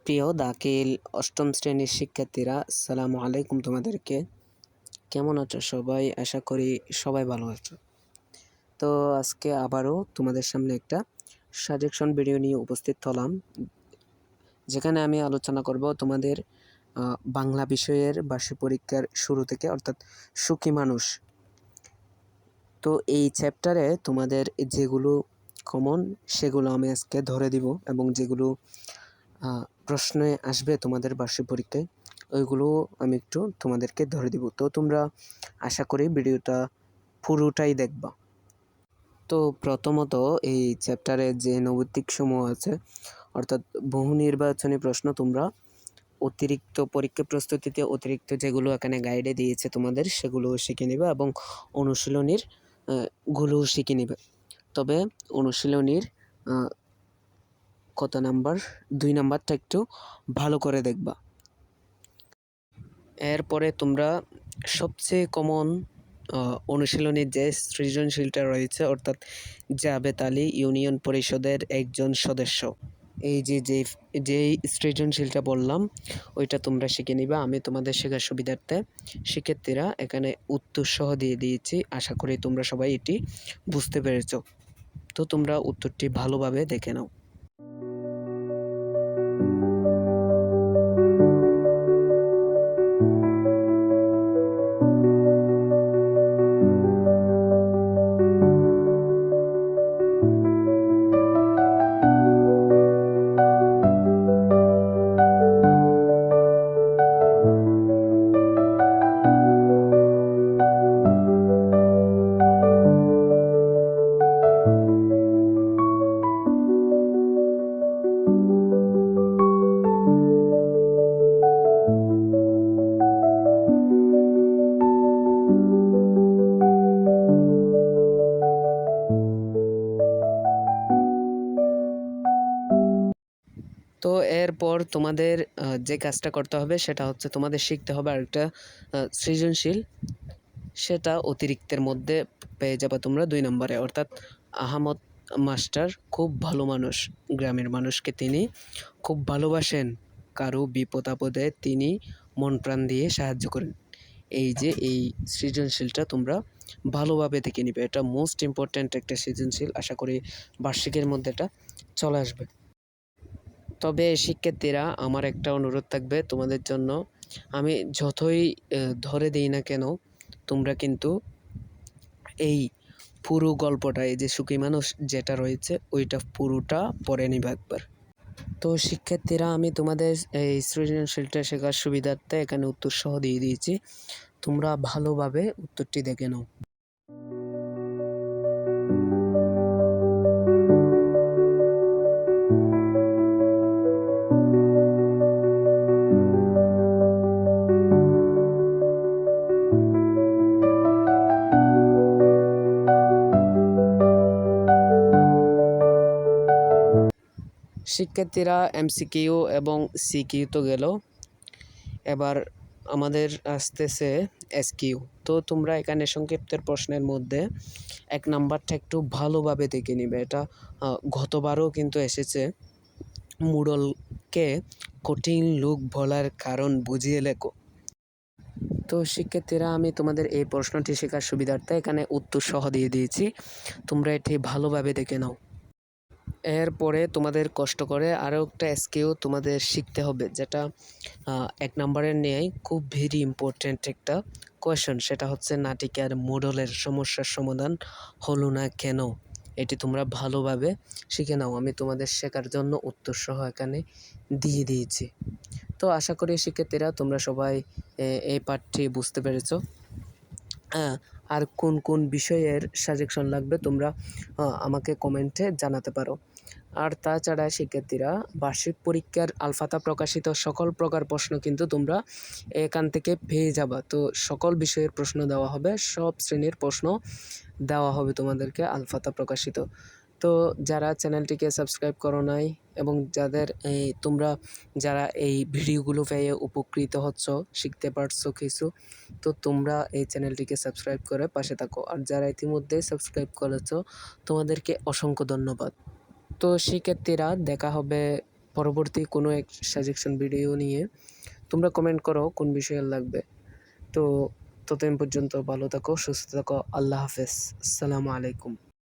প্রিয় দাখিল অষ্টম শ্রেণীর শিক্ষার্থীরা, আসসালামু আলাইকুম। তোমাদেরকে কেমন আছো সবাই? আশা করি সবাই ভালো আছো। তো আজকে আবারও তোমাদের সামনে একটা সাজেশন ভিডিও নিয়ে উপস্থিত হলাম, যেখানে আমি আলোচনা করব তোমাদের বাংলা বিষয়ের বার্ষিক পরীক্ষার শুরু থেকে, অর্থাৎ সুখী মানুষ। তো এই চ্যাপ্টারে তোমাদের যেগুলো কমন সেগুলো আমি আজকে ধরে দিব, এবং যেগুলো প্রশ্নে আসবে তোমাদের বার্ষিক পরীক্ষায় ওইগুলো আমি একটু তোমাদেরকে ধরে দিব। তো তোমরা আশা করি ভিডিওটা পুরোটাই দেখবা। তো প্রথমত এই চ্যাপ্টারে যে নৈতিক সমূহ আছে, অর্থাৎ বহু নির্বাচনী প্রশ্ন, তোমরা অতিরিক্ত পরীক্ষা প্রস্তুতিতে অতিরিক্ত যেগুলো এখানে গাইডে দিয়েছে তোমাদের সেগুলো শিখে নেবে, এবং অনুশীলনীর গুলো শিখে নেবে। তবে অনুশীলনীর কত নাম্বার, 2 নাম্বারটা একটু ভালো করে দেখবা। এরপরে তোমরা সবচেয়ে কমন অনুশীলনীর যে সৃজনশীলটা রয়েছে, অর্থাৎ জাবেদ আলী ইউনিয়ন পরিষদের একজন সদস্য, এই যেই সৃজনশীলটা বললাম ওইটা তোমরা শিখে নিবা। আমি তোমাদের শেখার সুবিধার্থে শিক্ষার্থীরা এখানে উত্তর সহ দিয়ে দিয়েছি। আশা করি তোমরা সবাই এটি বুঝতে পেরেছো। তো তোমরা উত্তরটি ভালোভাবে দেখে নাও। তো এরপর তোমাদের যে কাজটা করতে হবে সেটা হচ্ছে তোমাদের শিখতে হবে আরেকটা সৃজনশীল, সেটা অতিরিক্তের মধ্যে পেয়ে যাবে তোমরা 2 নম্বরে, অর্থাৎ আহমদ মাস্টার খুব ভালো মানুষ, গ্রামের মানুষকে তিনি খুব ভালোবাসেন, কারো বিপদ আপদে তিনি মন প্রাণ দিয়ে সাহায্য করেন। এই সৃজনশীলটা তোমরা ভালোভাবে দেখে নিবে। এটা মোস্ট ইম্পর্ট্যান্ট একটা সৃজনশীল, আশা করি বার্ষিকের মধ্যে এটা চলে আসবে। তবে শিক্ষার্থীরা, আমার একটা অনুরোধ থাকবে তোমাদের জন্য, আমি যতই ধরে দিই না কেন, তোমরা কিন্তু এই পুরো গল্পটা, এই যে সুখী মানুষ যেটা রয়েছে ওইটা পুরোটা পড়ে নিবে একবার। তো শিক্ষার্থীরা, আমি তোমাদের এই সৃজনশীলটা শেখার সুবিধার্থে এখানে উত্তর সহ দিয়ে দিয়েছি, তোমরা ভালোভাবে উত্তরটি দেখে নাও। শিক্ষার্থীরা এমসিকিউ এবং সিকিউ তো গেল, এবার আমাদের আসতেছে এসকিউ। তো তোমরা এখানে সংক্ষিপ্তের প্রশ্নের মধ্যে 1 নাম্বারটা একটু ভালোভাবে দেখে নিবে। এটা গতবারও কিন্তু এসেছে, মুডলকে কঠিন লোক বলার কারণ বুঝিয়ে লেখো। তো শিক্ষার্থীরা, আমি তোমাদের এই প্রশ্নটি শেখার সুবিধার্থে এখানে উত্তর সহ দিয়ে দিয়েছি, তোমরা এটি ভালোভাবে দেখে নাও। এরপরে তোমাদের কষ্ট করে আরও একটা এসকিউ তোমাদের শিখতে হবে, যেটা 1 নম্বরের ন্যায় খুব ভেরি ইম্পর্ট্যান্ট একটা কোয়েশন। সেটা হচ্ছে নাটিকার মোডলের সমস্যার সমাধান হলো না কেন। এটি তোমরা ভালোভাবে শিখে নাও। আমি তোমাদের শেখার জন্য উত্তর সহ এখানে দিয়ে দিয়েছি। তো আশা করি শিক্ষার্থীরা তোমরা সবাই এই পাঠটি বুঝতে পেরেছো। আর কোন কোন বিষয়ের সাজেশন লাগবে তোমরা আমাকে কমেন্টে জানাতে পারো। আর তাছাড়া শিক্ষার্থীরা, বার্ষিক পরীক্ষার আলফাতা প্রকাশিত সকল প্রকার প্রশ্ন কিন্তু তোমরা এখান থেকে পেয়ে যাবা। তো সকল বিষয়ের প্রশ্ন দেওয়া হবে, সব শ্রেণীর প্রশ্ন দেওয়া হবে তোমাদেরকে আলফাতা প্রকাশিত। তো যারা চ্যানেলটিকে সাবস্ক্রাইব করো নাই, এবং তোমরা যারা এই ভিডিওগুলো পেয়ে উপকৃত হচ্ছ, শিখতে পারছো কিছু, তো তোমরা এই চ্যানেলটিকে সাবস্ক্রাইব করে পাশে থাকো। আর যারা ইতিমধ্যে সাবস্ক্রাইব করেছো, তোমাদেরকে অসংখ্য ধন্যবাদ। তো শিক্ষার্থীরা, দেখা হবে পরবর্তী কোনো এক সাজেশন ভিডিও নিয়ে। তোমরা কমেন্ট করো কোন বিষয়ে লাগবে। তো ততদিন পর্যন্ত ভালো থাকো, সুস্থ থাকো। আল্লাহ হাফেজ। আসসালামু আলাইকুম।